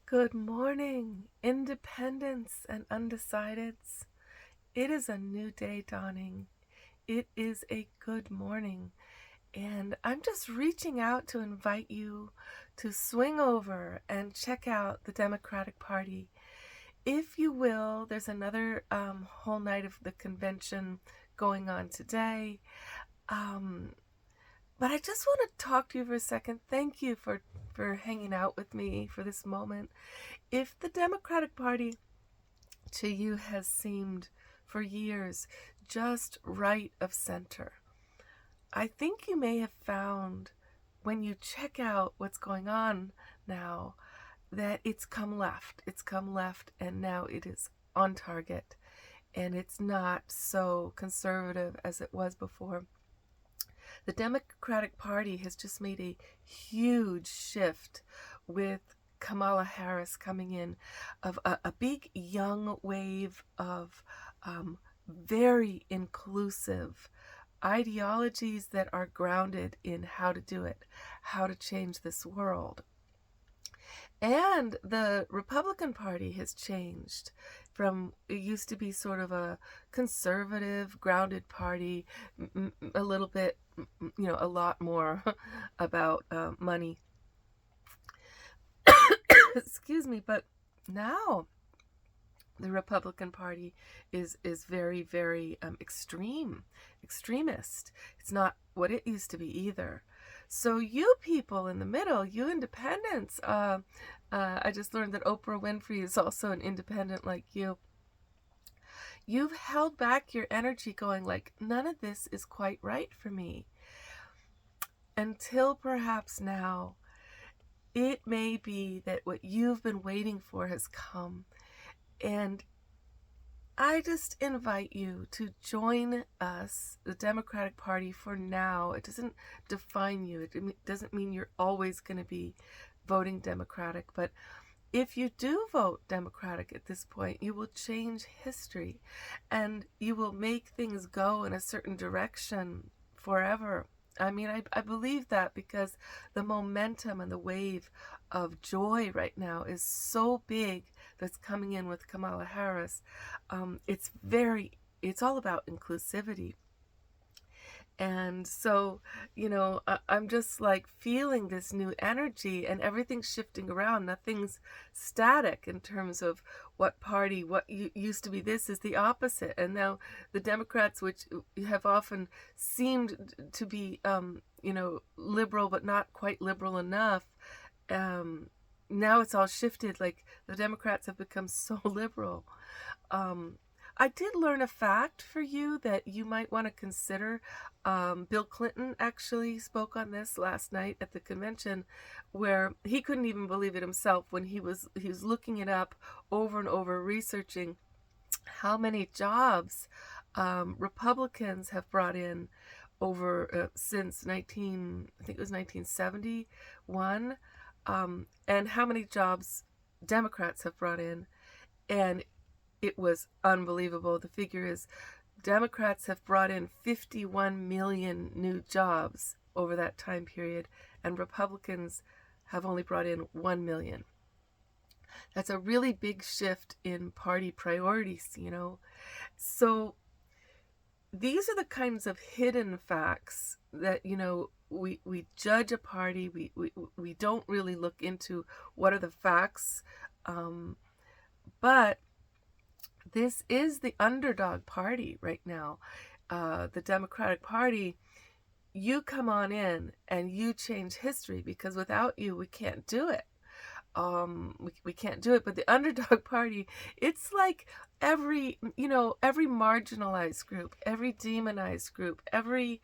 Good morning, independents and undecideds. It is a new day dawning. It is a good morning. And I'm just reaching out to invite you to swing over and check out the Democratic Party. If you will, there's another whole night of the convention going on today. Um, but I just want to talk to you for a second. Thank you for hanging out with me for this moment. If the Democratic Party to you has seemed for years just right of center, I think you may have found when you check out what's going on now that it's come left. It's come left, and now it is on target, and it's not so conservative as it was before. The Democratic Party has just made a huge shift with Kamala Harris coming in, of a big young wave of very inclusive ideologies that are grounded in how to do it, how to change this world. And the Republican Party has changed from, it used to be sort of a conservative, grounded party, a little bit, a lot more about money. Excuse me, but now the Republican Party is very, very extremist. It's not what it used to be either. So you people in the middle, you independents, I just learned that Oprah Winfrey is also an independent like you. You've held back your energy going like, none of this is quite right for me. Until perhaps now, it may be that what you've been waiting for has come. And I just invite you to join us, the Democratic Party, for now. It doesn't define you. It doesn't mean you're always going to be voting Democratic. But if you do vote Democratic at this point, you will change history and you will make things go in a certain direction forever. I mean, I believe that because the momentum and the wave of joy right now is so big that's coming in with Kamala Harris. It's all about inclusivity. And so, I'm just like feeling this new energy and everything's shifting around. Nothing's static in terms of what party, used to be this is the opposite. And now the Democrats, which have often seemed to be, liberal, but not quite liberal enough, now it's all shifted. Like the Democrats have become so liberal. I did learn a fact for you that you might want to consider. Bill Clinton actually spoke on this last night at the convention, where he couldn't even believe it himself when he was looking it up over and over, researching how many jobs Republicans have brought in over since I think it was 1971, and how many jobs Democrats have brought in, and it was unbelievable. The figure is Democrats have brought in 51 million new jobs over that time period, and Republicans have only brought in 1 million. That's a really big shift in party priorities, So these are the kinds of hidden facts that, we judge a party. We don't really look into what are the facts, but this is the underdog party right now. The Democratic Party, you come on in and you change history, because without you, we can't do it. We can't do it. But the underdog party, it's like every marginalized group, every demonized group, every,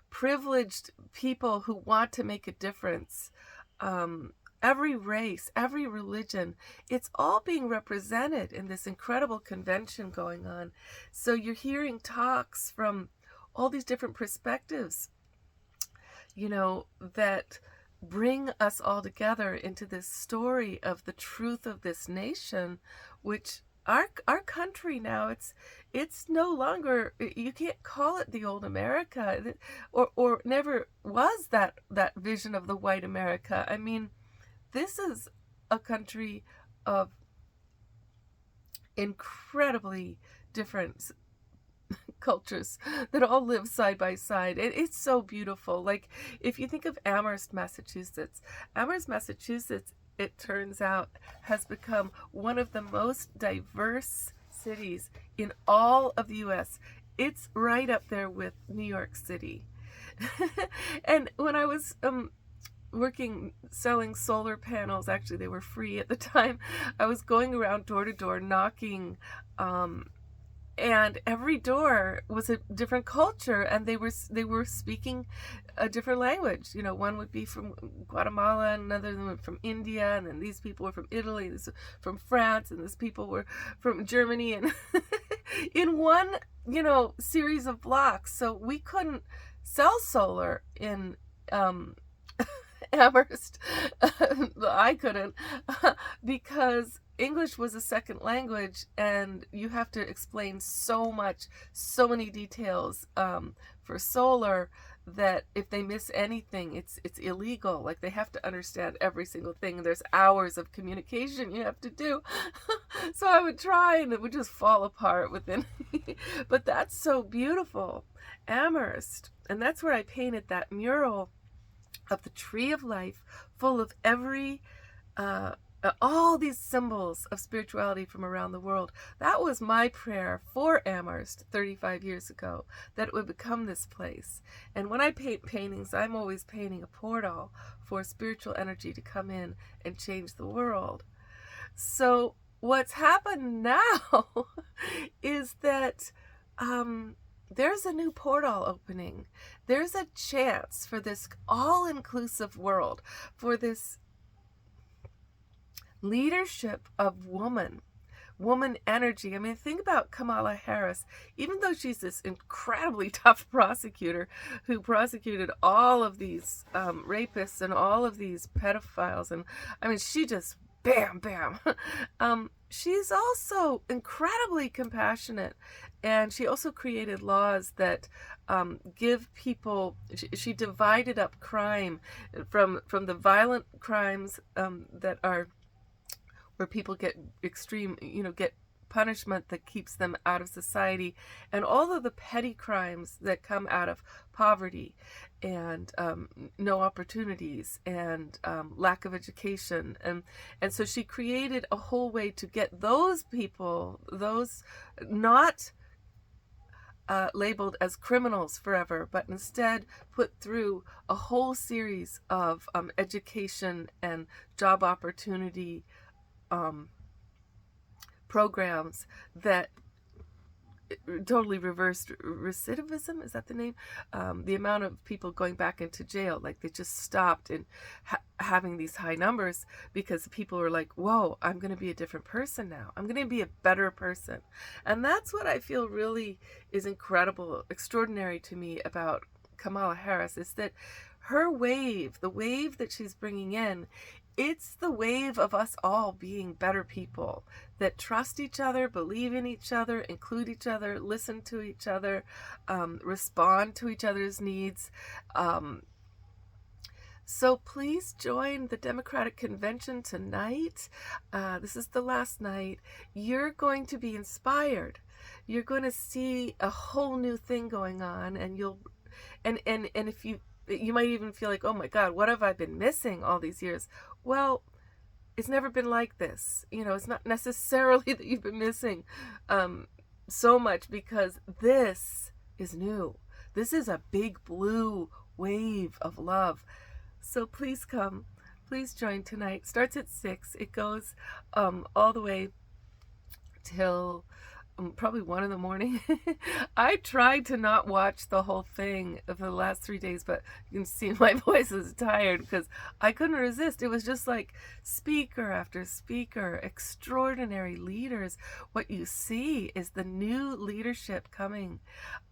privileged people who want to make a difference, every race, every religion, it's all being represented in this incredible convention going on. So you're hearing talks from all these different perspectives, that bring us all together into this story of the truth of this nation, which our country now, it's no longer, you can't call it the old America, or never was that vision of the white America. I mean, this is a country of incredibly different cultures that all live side by side. It's so beautiful. Like, if you think of Amherst, Massachusetts, it turns out, has become one of the most diverse cities in all of the US. It's right up there with New York City. And when I was working selling solar panels, actually they were free at the time, I was going around door to door knocking, and every door was a different culture, and they were speaking a different language. You know, one would be from Guatemala, and another one from India, and then these people were from Italy, this from France, and these people were from Germany, and in one, you know, series of blocks. So we couldn't sell solar in Amherst. I couldn't, because English was a second language, and you have to explain so many details for solar, that if they miss anything, it's illegal. Like, they have to understand every single thing. There's hours of communication you have to do. So I would try, and it would just fall apart within. But that's so beautiful, Amherst, and that's where I painted that mural of the tree of life, full of all these symbols of spirituality from around the world. That was my prayer for Amherst 35 years ago, that it would become this place. And when I paint paintings, I'm always painting a portal for spiritual energy to come in and change the world. So what's happened now is that there's a new portal opening. There's a chance for this all-inclusive world, for this leadership of woman energy. I mean, think about Kamala Harris. Even though she's this incredibly tough prosecutor who prosecuted all of these rapists and all of these pedophiles, and I mean, she just bam, bam. She's also incredibly compassionate, and she also created laws that give people. She divided up crime from the violent crimes that are where people get extreme, get punishment that keeps them out of society, and all of the petty crimes that come out of poverty and no opportunities and lack of education, and so she created a whole way to get those people, those not labeled as criminals forever, but instead put through a whole series of education and job opportunity programs that totally reversed recidivism. Is that the name? The amount of people going back into jail, like they just stopped in having these high numbers, because people were like, whoa, I'm going to be a different person now. I'm going to be a better person. And that's what I feel really is incredible, extraordinary to me about Kamala Harris, is that her wave, the wave that she's bringing in, it's the wave of us all being better people that trust each other, believe in each other, include each other, listen to each other, respond to each other's needs. So please join the Democratic Convention tonight. This is the last night. You're going to be inspired. You're going to see a whole new thing going on, and if you might even feel like, oh my God, what have I been missing all these years? Well, it's never been like this. It's not necessarily that you've been missing so much, because this is new. This is a big blue wave of love. So please come. Please join tonight. Starts at 6. It goes all the way till probably 1 in the morning. I tried to not watch the whole thing for the last 3 days, but you can see my voice is tired because I couldn't resist. It was just like speaker after speaker, extraordinary leaders. What you see is the new leadership coming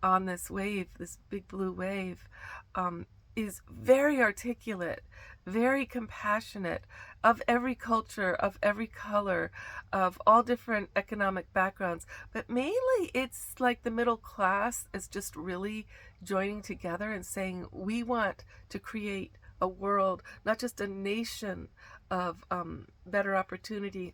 on this wave, this big blue wave. is very articulate, very compassionate, of every culture, of every color, of all different economic backgrounds. But mainly it's like the middle class is just really joining together and saying, we want to create a world, not just a nation of better opportunity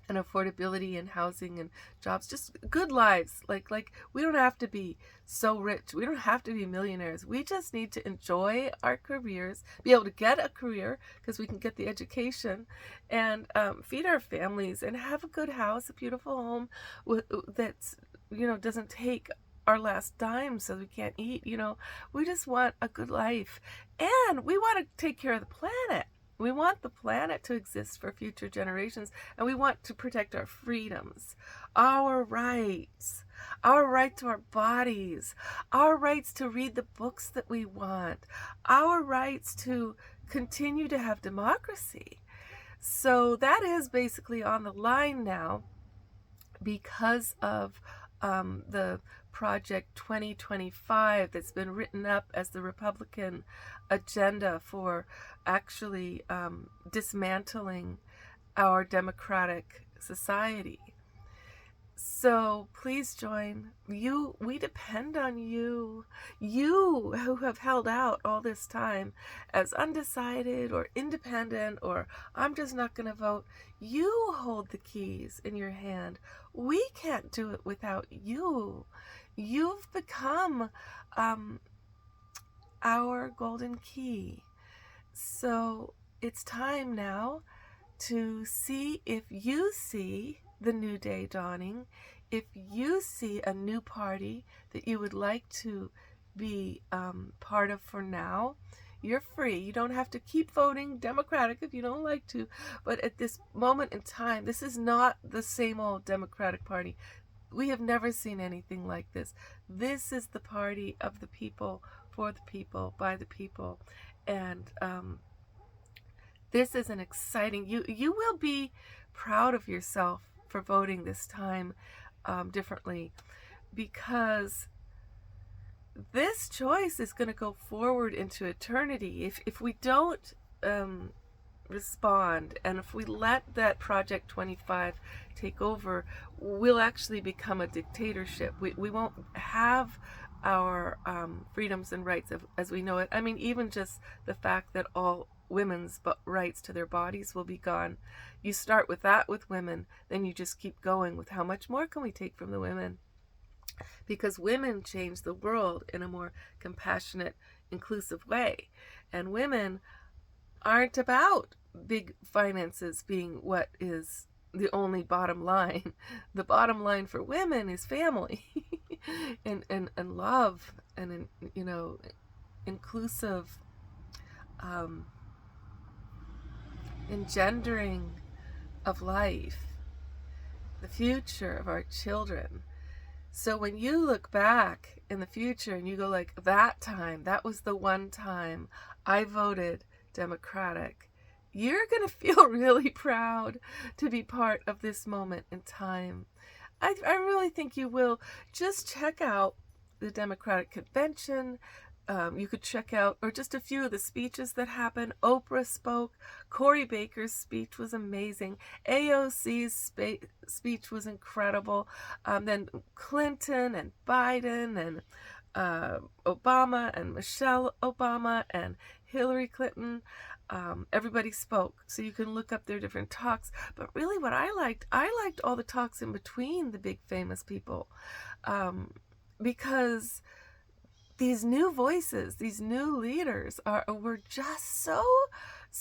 and affordability and housing and jobs, just good lives. Like we don't have to be so rich. We don't have to be millionaires. We just need to enjoy our careers, be able to get a career because we can get the education, and feed our families and have a good house, a beautiful home that's, doesn't take our last dime so we can't eat. We just want a good life, and we want to take care of the planet. We want the planet to exist for future generations, and we want to protect our freedoms, our rights to our bodies, our rights to read the books that we want, our rights to continue to have democracy. So that is basically on the line now because of the Project 2025 that's been written up as the Republican agenda for actually dismantling our democratic society. So please join. We depend on you. You who have held out all this time as undecided or independent or I'm just not going to vote. You hold the keys in your hand. We can't do it without you. You've become our golden key. So it's time now to see if you see the new day dawning, if you see a new party that you would like to be part of for now. You're free. You don't have to keep voting Democratic if you don't like to. But at this moment in time, this is not the same old Democratic Party. We have never seen anything like this. This is the party of the people, for the people, by the people. And this is an exciting, you will be proud of yourself for voting this time differently, because this choice is going to go forward into eternity. If we don't respond, and if we let that Project 25 take over, we'll actually become a dictatorship. We won't have our freedoms and rights as we know it. I mean, even just the fact that all women's rights to their bodies will be gone. You start with that with women, then you just keep going with how much more can we take from the women? Because women change the world in a more compassionate, inclusive way. And women aren't about big finances being what is the only bottom line. The bottom line for women is family and love and inclusive engendering of life, the future of our children. So when you look back in the future and you go like, that time, that was the one time I voted Democratic, you're going to feel really proud to be part of this moment in time. I really think you will. Just check out the Democratic Convention. You could check out, or just a few of the speeches that happened. Oprah spoke. Cory Baker's speech was amazing. AOC's speech was incredible. Then Clinton and Biden and Obama and Michelle Obama and Hillary Clinton. Everybody spoke, so you can look up their different talks. But really what I liked all the talks in between the big famous people, because these new voices, these new leaders were just so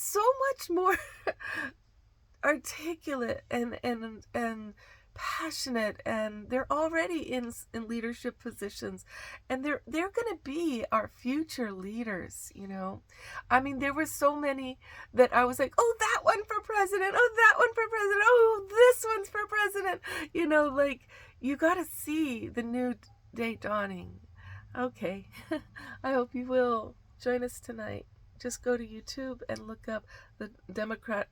much more articulate and passionate, and they're already in leadership positions, and they're going to be our future leaders. I mean, there were so many that I was like, oh, that one for president, oh, that one for president, oh, this one's for president. Like, you got to see the new day dawning. Okay. I hope you will join us tonight. Just go to YouTube and look up the Democratic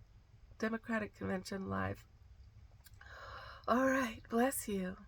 Convention live. All right. Bless you.